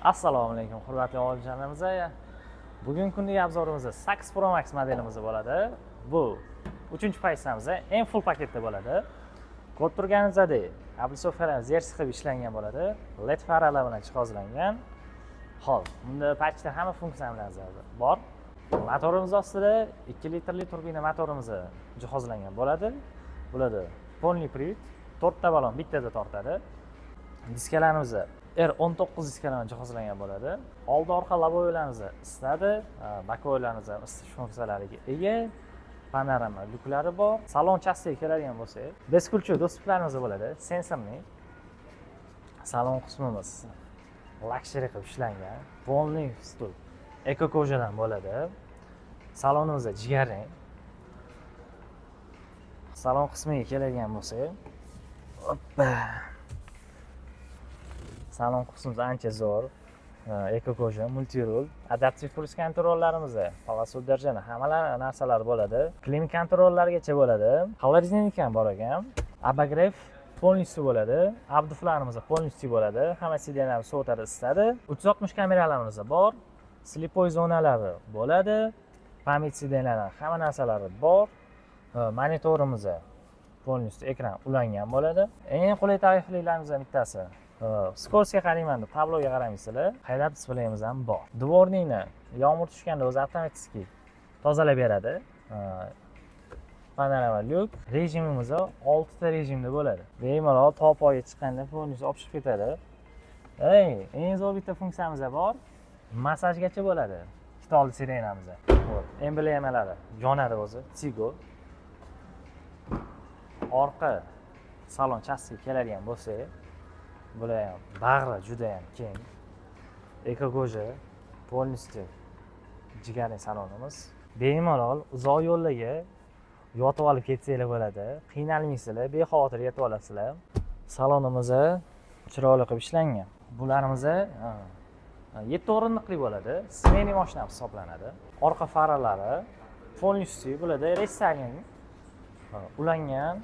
Assalomu alaykum hurmatli olijanolarimiz. Bugungi kundagi obzorimizda Sax Pro Max modelimiz bo'ladi. Bu 3-paysamiz, eng full paketda bo'ladi. Ko'rib turganingizdek, ablusofalar zers qilib ishlangan bo'ladi. LED faralar bilan jihozlangan. Hop, bunda patchda hamma funksiyalar bor. Motorimiz ostida 2 litrli turbina motorimiz jihozlangan bo'ladi. Polniy привод, 4 ta balon bittada tortadi. Diskalarimiz R19 diskalar jihozlangan bo'ladi. Old orqa laboyalarimiz isitadi, bokoylarimiz isitish funksiyalariga ega. Panorama lyuklari bor. Salon chassiga keladigan bo'lsak, beskulchi do'stlarimiz bo'ladi, sensorli. Salon qismimiz luxury qilib ishlangan. Polniy stul eko kojadan bo'ladi. Salonimiz jigarrang. Salon qismiga keladigan bo'lsak, hoppa. Salon qismimiz ancha zo'r. Eko koja, multirul, adaptiv kruiz kontrollarimiz, palaso udержание, hamma narsalar bo'ladi. Klima kontrollargacha bo'ladi. Холодильник ham bor ekan. Обогрев полностью bo'ladi. Abduflarimiz полностью bo'ladi. Hamma sidenlarni sovutadi, isitadi. 360 kameralarimiz bor. Slipoy zonalari bo'ladi. Pamять sidenlar, hamma narsalari bor. Monitorimiz полностью ekran ulangan bo'ladi. Eng qulay tariflilarimizdan bittasi. Skorostiga qarayman deb tabloga qaramaysizlar. Haydab displeyimiz ham bor. Dvornikni yomg'ir tushganda o'zi avtomatik tozalab beradi. Panorama lyuk. Rejimimiz 6 ta rejimda bo'ladi. Bemalol topoyga chiqqanda polniy olib chiqib ketadi. Eng zo'r bitta funksiyamiz bor. Massajgacha bo'ladi. Ikkitali sirenamiz. Emblemalari yonadi o'zi. Tigo. Orqa salon chassiga keladigan bo'lsa, bular ham bag'ri juda ham keng. Eko koja, полностью jigarrang salonimiz. Bemalol uzoq yo'llarga yotib olib ketsanglar bo'ladi. Qiynalmaysizlar, bexavotir yetib olasizlar. Salonimiz chiroyli qilib ishlangan. Bularimiz 7 o'rindiqli bo'ladi. Smenli mashina hisoblanadi. Orqa faralari полностью bo'ladi, restyling ulangan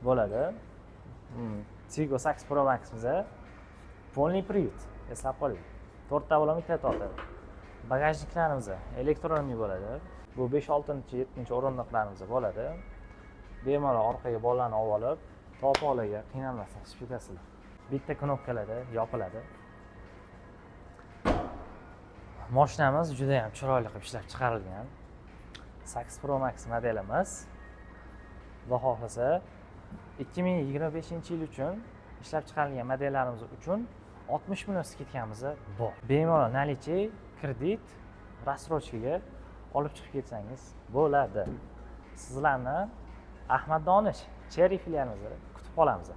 bo'ladi. Tigo Sax Pro Max biza polniy привод, eslab qoling. 4 ta balon bitta tortadi. Bagajniklarimiz elektronli bo'ladi. Bu 5-6-7 o'rindiqlarimiz bo'ladi. Bemalol orqaga bolalarni olib olib, topoqlarga qiynalmasdan chiqib ketasizlar. Bitta knopkalarda yopiladi. Mashinamiz juda ham chiroyli qilib ishlab chiqarilgan. Sax Pro Max modelimiz. Xudo xohlasa 2025-yil uchun ishlab chiqarilgan modellarimiz uchun 60 million skidkamiz bor. Bemalol наличие, kredit, рассрочкаga olib chiqib ketsangiz bo'ladi. Sizlarni Ahmad Donish Cherry filialimizda kutib qolamiz.